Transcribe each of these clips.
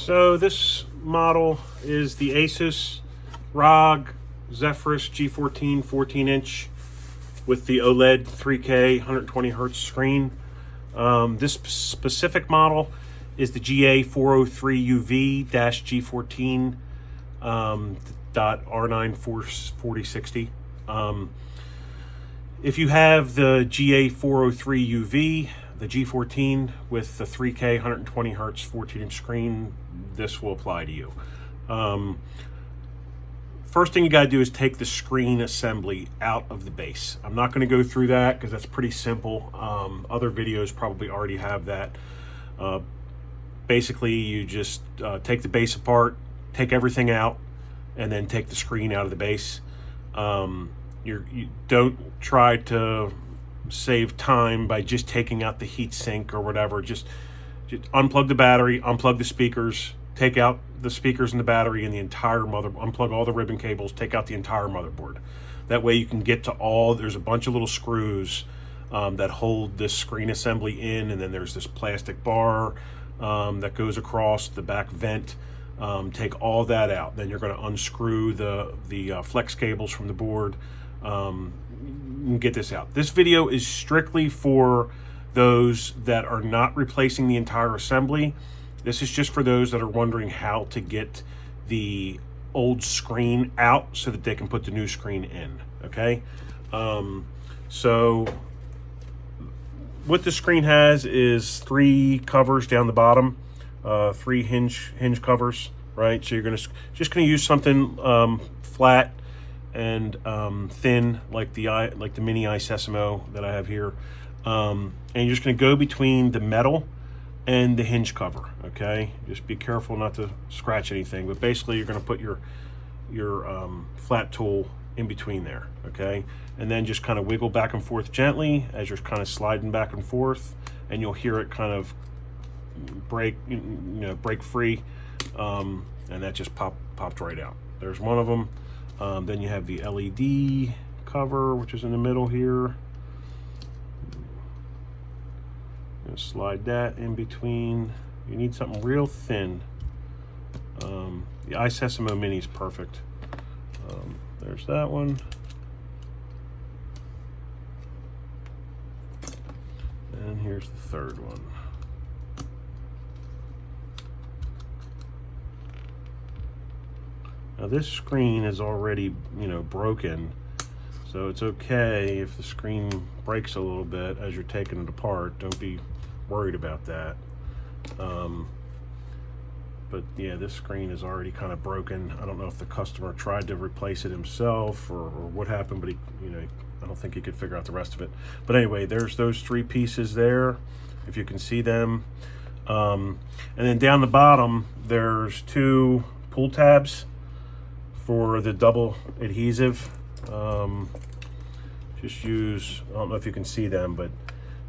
So this model is the ASUS ROG Zephyrus G14 14-inch with the OLED 3K 120 Hz screen. This specific model is the GA403UV-G14 R94060. If you have the GA403UV, the G14 with the 3K 120 Hz 14-inch screen, this will apply to you. First thing you got to do is take the screen assembly out of the base. I'm not going to go through that because that's pretty simple. Other videos probably already have that. Basically, you just take the base apart, take everything out, and then take the screen out of the base. You don't try to save time by just taking out the heat sink or whatever. Just unplug the battery, unplug the speakers, take out the speakers and the battery and the entire unplug all the ribbon cables, take out the entire motherboard. That way you can get to there's a bunch of little screws that hold this screen assembly in, and then there's this plastic bar that goes across the back vent. Take all that out. Then you're going to unscrew the flex cables from the board. Get this out. This video is strictly for those that are not replacing the entire assembly. This is just for those that are wondering how to get the old screen out so that they can put the new screen in. Okay, so what the screen has is 3 covers down the bottom, 3 hinge covers, right? So you're just gonna use something flat and thin, like the mini iSesamo that I have here, and you're just going to go between the metal and the hinge cover. Okay, just be careful not to scratch anything, but basically you're going to put your flat tool in between there. Okay, and then just kind of wiggle back and forth gently as you're kind of sliding back and forth, and you'll hear it kind of break free, and that just popped right out. There's one of them. Then you have the LED cover, which is in the middle here. Gonna slide that in between. You need something real thin. The iSesamo Mini is perfect. There's that one. And here's the third one. Now this screen is already, broken, so it's okay if the screen breaks a little bit as you're taking it apart. Don't be worried about that. But yeah, this screen is already kind of broken. I don't know if the customer tried to replace it himself or what happened, but I don't think he could figure out the rest of it. But anyway, there's those 3 pieces there, if you can see them. And then down the bottom, there's 2 pull tabs for the double adhesive. Just use, I don't know if you can see them, but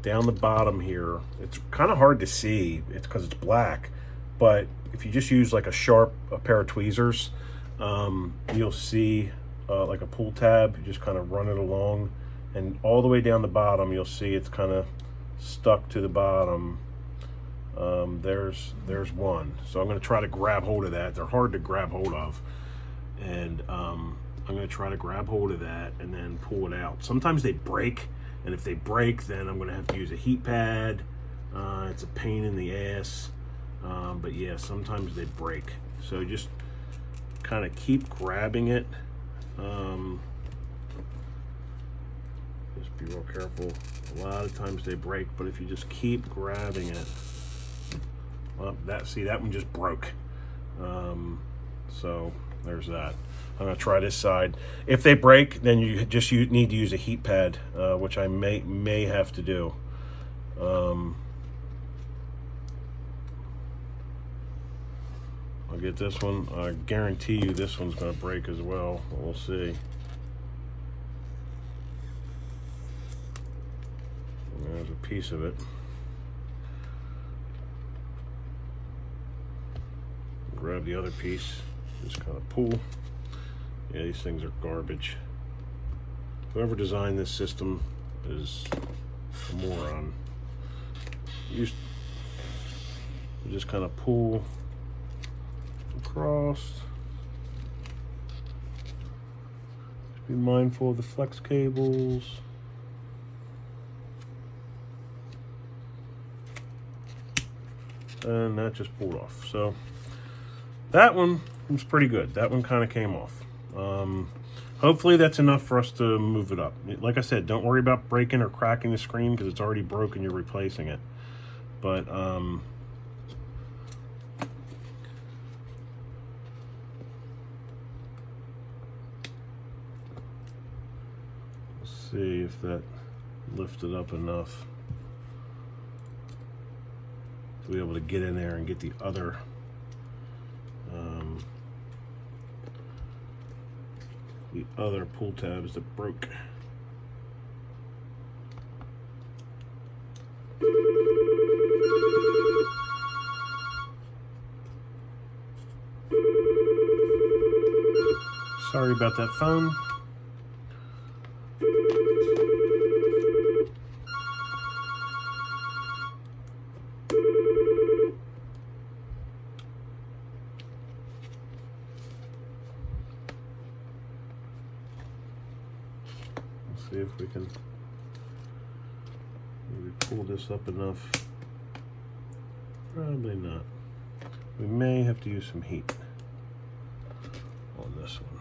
down the bottom here, it's kind of hard to see. It's because it's black, but if you just use like a pair of tweezers, you'll see like a pull tab. You just kind of run it along, and all the way down the bottom, you'll see it's kind of stuck to the bottom. There's one. So I'm going to try to grab hold of that. They're hard to grab hold of. And I'm going to try to grab hold of that and then pull it out. Sometimes they break, and if they break, then I'm going to have to use a heat pad. It's a pain in the ass, but yeah, sometimes they break. So just kind of keep grabbing it. Just be real careful. A lot of times they break, but if you just keep grabbing it, well, that one just broke. So there's that. I'm gonna try this side. If they break, then you need to use a heat pad, which I may have to do. I'll get this one. I guarantee you this one's gonna break as well. We'll see. There's a piece of it. Grab the other piece. Just kind of pull. Yeah, these things are garbage. Whoever designed this system is a moron. You just kind of pull across. Be mindful of the flex cables. And that just pulled off. So that one was pretty good. That one kind of came off. Hopefully that's enough for us to move it up. Like I said, don't worry about breaking or cracking the screen because it's already broken. You're replacing it. But let's see if that lifted up enough to be able to get in there and get the other pull tabs that broke. Sorry about that phone. See if we can maybe pull this up enough. Probably not. We may have to use some heat on this one.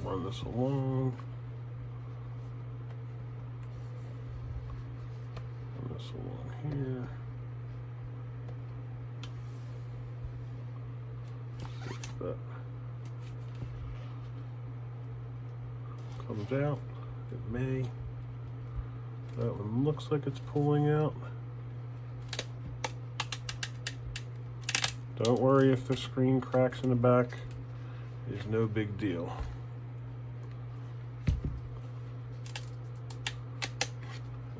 Run this along. Run this along here. See if that comes out. It may. That one looks like it's pulling out. Don't worry if the screen cracks in the back. It's no big deal.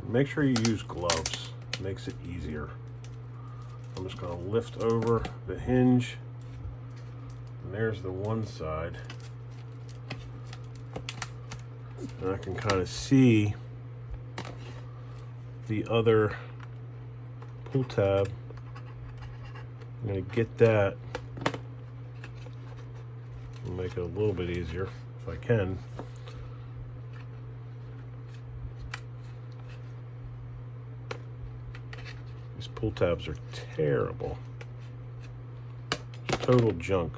Make sure you use gloves. It makes it easier. I'm just going to lift over the hinge. And there's the one side. And I can kind of see the other pull tab. I'm going to get that and make it a little bit easier if I can. These pull tabs are terrible. It's total junk.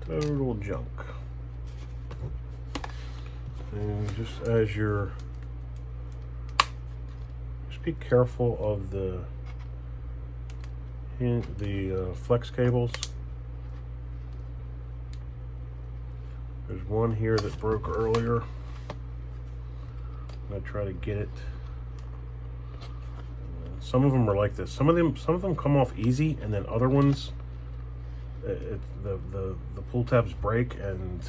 Total junk. And just as you're, just be careful of the flex cables. There's one here that broke earlier. I'm gonna try to get it. Some of them are like this. Some of them come off easy, and then other ones, the pull tabs break and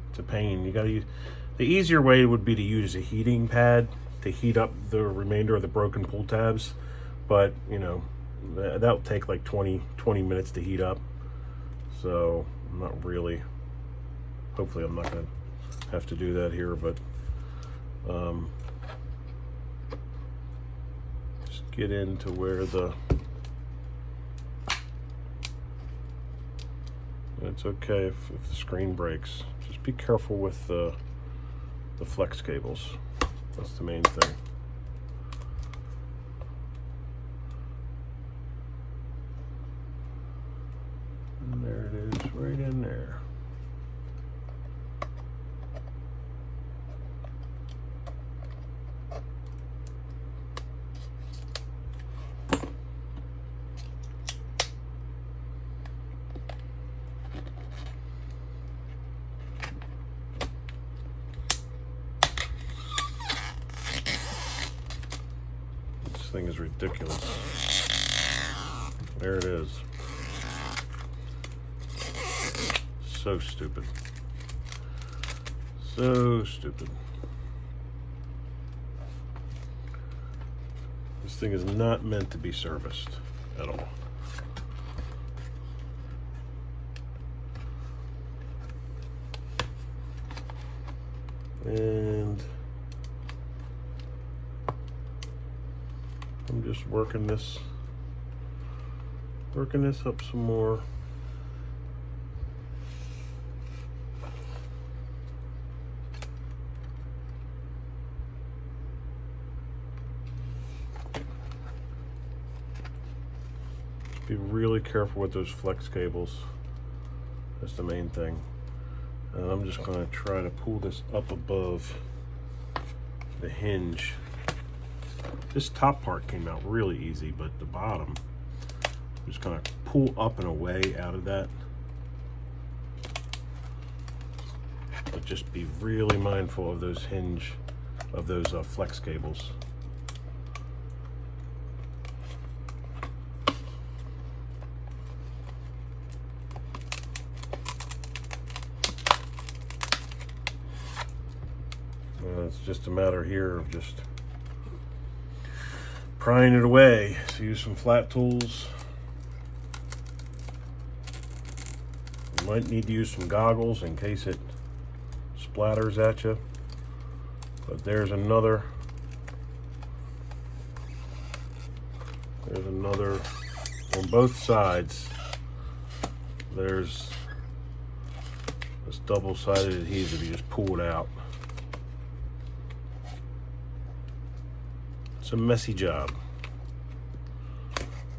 it's a pain. You gotta use, the easier way would be to use a heating pad to heat up the remainder of the broken pull tabs, but you know, that'll take like 20 minutes to heat up. So I'm not really, hopefully I'm not gonna have to do that here, but just get into where it's okay if the screen breaks. Just be careful with the flex cables. That's the main thing. right in there. This thing is ridiculous. There it is. So stupid. So stupid. This thing is not meant to be serviced at all. And I'm just working this up some more. Be really careful with those flex cables. That's the main thing. And I'm just going to try to pull this up above the hinge. This top part came out really easy, but the bottom, I'm just going to pull up and away out of that. But just be really mindful of those flex cables. It's just a matter here of just prying it away. So use some flat tools. You might need to use some goggles in case it splatters at you. But there's another on both sides. There's this double-sided adhesive. You just pull it out. It's a messy job.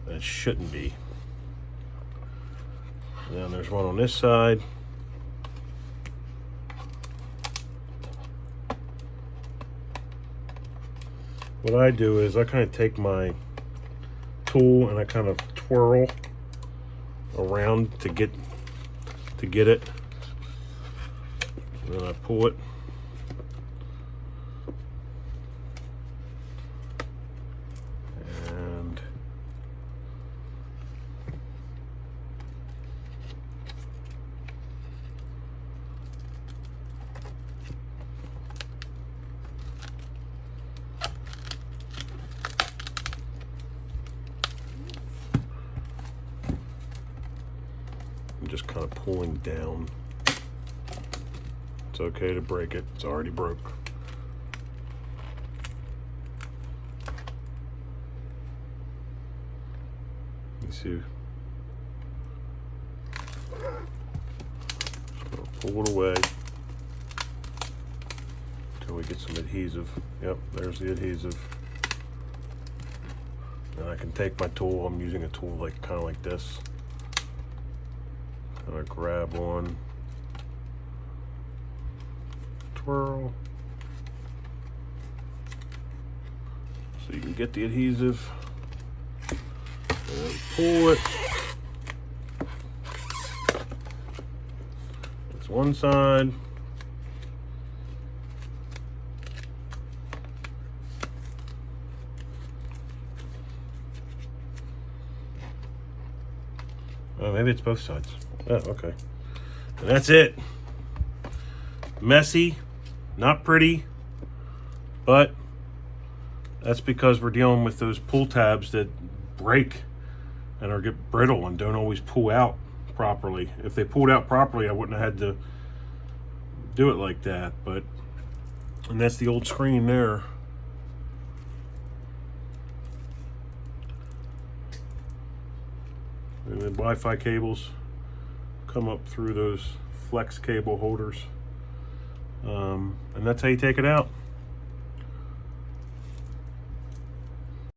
It shouldn't be. And then there's one on this side. What I do is I kind of take my tool and I kind of twirl around to get it. And then I pull it. I'm just kind of pulling down. It's okay to break it. It's already broke. You see, just gonna pull it away until we get some adhesive. Yep, there's the adhesive. And I can take my tool. I'm using a tool like kind of like this. And I grab one, twirl, so you can get the adhesive, and pull it. That's one side. Oh, maybe it's both sides. Oh, okay. And that's it. Messy, not pretty, but that's because we're dealing with those pull tabs that break and or get brittle and don't always pull out properly. If they pulled out properly, I wouldn't have had to do it like that. And that's the old screen there. And the Wi-Fi cables come up through those flex cable holders. And that's how you take it out.